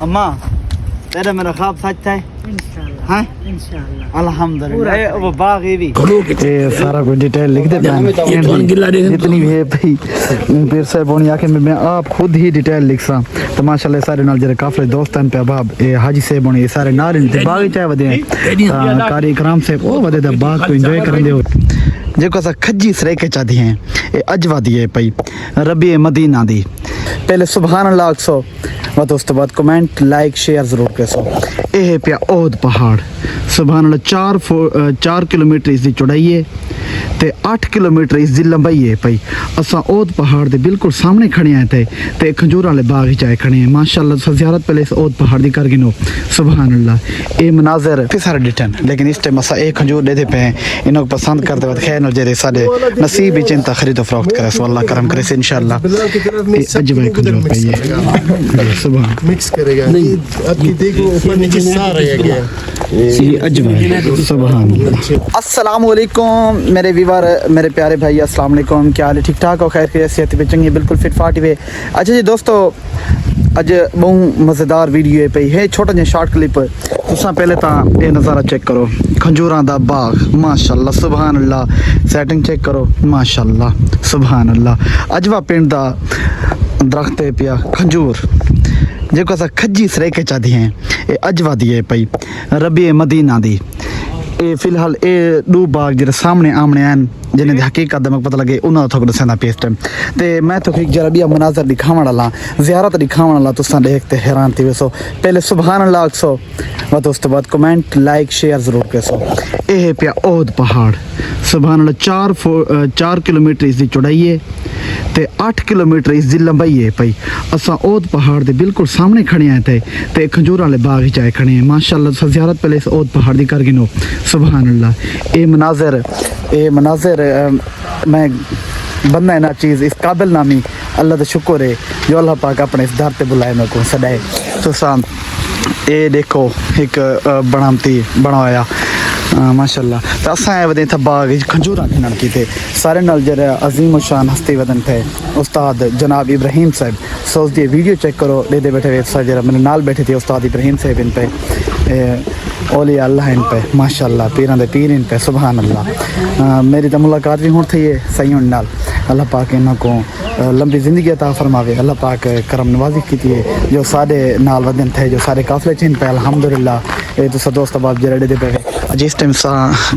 अम्मा तेरा मेरा ख्वाब सच है इंशाल्लाह हैं इंशाल्लाह अल्हम्दुलिल्लाह वो बाग ये भी ये सारा कुछ डिटेल लिख दे जितनी भी है भाई फिर से बोनी आके मैं आप खुद ही डिटेल लिख सा तो माशाल्लाह सारे नाल जरे काफले दोस्त हैं पे अबाब ये हाजी से बोनी ये सारे नाल इन बाग चाहे वदे कारी इकराम से ओ वदे दा बाग को एंजॉय करन दे जेको सा खज्जी सरे के चादी हैं ये अजवा दी है भाई रबी मदीना दी पहले सुभान अल्लाह सो व तो उसके बाद कमेंट लाइक शेयर जरूर कैसो ये पिया ओद पहाड़ सुभान अल्लाह 4 किलोमीटर इसकी चौड़ाई है ते 8 किलोमीटर इसकी लंबाई है भाई असा ओद पहाड़ दे बिल्कुल सामने खड़े हैं ते खजूर वाले बाग ही चाहे खड़े हैं माशाल्लाह ज़ियारत पहले इस ओद पहाड़ दी कर गिनो सुभान अल्लाह ये मनाजर फिर सारे डिटन लेकिन इस टाइम असा एक खजूर दे पे हैं इनको पसंद करते वक्त खैर नल जरे साडे नसीब ही चिंता खरीद फरोख्त करे सो अल्लाह करम करे से इंशाल्लाह ये अजब खजूर पे ये सुभान मिक्स करेगा नहीं आपकी देखो ऊपर नीचे सारा है क्या ये अजब सुभान अस्सलाम वालेकुम मेरे व्यूअर मेरे प्यारे भाई अस्सलाम वालेकुम क्या हाल है ठीक ठाक हो खैर की सेहत पे चंगी बिल्कुल फिट फाट वे अच्छा जी दोस्तों अज बहुत मज़ेदार वीडियो पई है छोटा जिहा शॉर्ट क्लिप तुसा पहले तो ये नज़ारा चेक करो खजूरां दा बाग माशाल्लाह सुभान अल्लाह सेटिंग चेक करो माशाल्लाह सुभान अल्लाह अजवा पिंड दा दरख्त है पिया खजूर जेको सा खज्जी सरे के चादी हैं ये अजवा दी है पई रबी मदीना दी ये फिलहाल ये दो बाग जेरे सामने आमने हैं जिन्हें हकीकत दमक पता लगे उन्होंने थोड़ा दसना पेस्ट ते मैं तो एक जरा भी मनाजर दिखावन वाला ज़ियारत दिखावन वाला तुसा देखते हैरान थी वैसो पहले सुभान अल्लाह सो व तो उसके बाद कमेंट लाइक शेयर जरूर कैसो ये पिया ओद पहाड़ सुभान अल्लाह 4 किलोमीटर इसकी चौड़ाई है ते 8 किलोमीटर इसकी लंबाई है भाई असा ओद पहाड़ दे बिल्कुल सामने खड़े हैं ते खजूर वाले बाग ही चाहे खड़े हैं माशाल्लाह ज़ियारत पहले इस ओद पहाड़ दी कर गिनो सुभान अल्लाह ये मनाजर मैं बनना है ना चीज़ इस काबिल नामी अल्लाह का शुक्र है जो अल्लाह पाक अपने इस दर पे बुलाए मेरे को सदाए तो साम ये देखो एक बनावटी बनाया माशाल्लाह तो असा वदे था बाग खजूरा खिनन की थे सारे नल जरा अजीम शान हस्ती वदन थे उस्ताद जनाब इब्राहिम साहब सोच दिए वीडियो चेक करो दे बैठे हुए जरा मेरे नाल बैठे थे उस्ताद इब्राहिम साहब इन पे औलिया अल्लाह इन पे माशाल्लाह पीरां दे पीर इन पे सुभान अल्लाह मेरी तो मुलाकात भी हुण थी है सही नाल अल्लाह पाक इन्हों को लंबी ज़िंदगी अता फरमावे अल्लाह पाक करम नवाजी की है जो सारे नाल वदन थे जो सारे काफले चिन पे अल्हम्दुलिल्लाह ये तो दोस्त बाब जरे दे पे जिस टाइम सा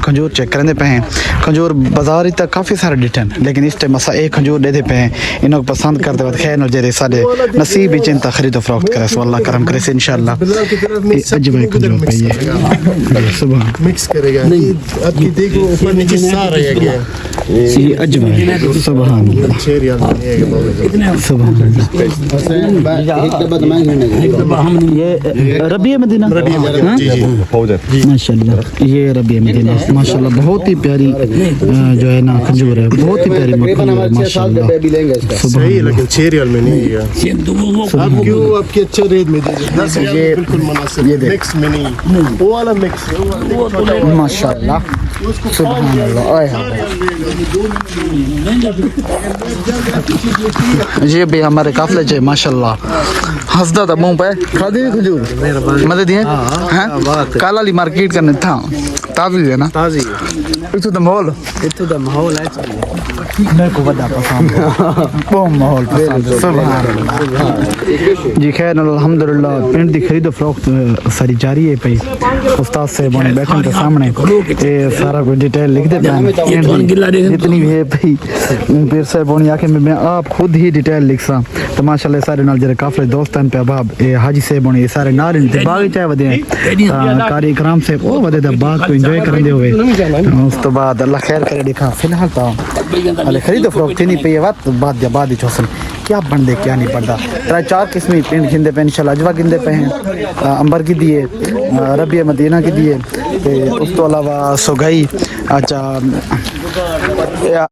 खजूर चेक करने पे हैं खजूर बाजार तक काफ़ी सारे डिटन लेकिन इस टाइम असा एक खजूर दे पे हैं इन्हों को पसंद करते वक्त खैर नल जरे सारे नसीब ही चिंता खरीद फरोख्त करे सो अल्लाह करम करे से इंशाल्लाह अजब खजूर पे ये सुबह मिक्स करेगा नहीं आपकी देखो ऊपर नीचे सारा है क्या ये अजब सुभान अल्लाह सुभान अल्लाह ये रबी मदीना माशाल्लाह ये रबी मदीना माशाल्लाह बहुत ही प्यारी जो है ना खजूर है बहुत ही प्यारी मखमल है माशाल्लाह सही लेकिन 6 रियाल में नहीं है आप क्यों आपके अच्छे रेट में दे ये बिल्कुल मुनासिब मिक्स में नहीं वो वाला मिक्स माशाल्लाह सुभान अल्लाह आए ये भी हमारे काफले चे माशाल्लाह हंसदा था मुंह पे खा दी खजूर मदद दिए हैं काला ली मार्केट करने था ताज़ी है ना ताज़ी इतो द माहौल है मेरे को बड़ा पसंद है बहुत माहौल पसंद है सुभान अल्लाह जी खैर अल्हम्दुलिल्लाह पिंड दी खरीद फरोख्त सारी जारी है भाई उस्ताद से बने बैठे के सामने ये सारा कुछ डिटेल लिख दे जितनी भी है भाई फिर से बोनी आके मैं आप खुद ही डिटेल लिख सा तो माशाल्लाह सारे नाल जरे काफले दोस्त हैं पे अबाब ये हाजी से बने ये सारे नाल इन बाग चाहे वदे कारी इकराम से ओ वदे दा बाग को एंजॉय करंदे हुए उस तो बाद अल्लाह खैर करे देखा फिलहाल तो अले खरीद फरोख्त नहीं पे बात बाद ही चौसन क्या बन दे क्या नहीं बनता 3-4 किस्में पिंड खिंदे पे इंशाल्लाह अजवा गिंदे पे हैं अंबर की दिए रबी मदीना की दिए ते उस तो अलावा सोगई अच्छा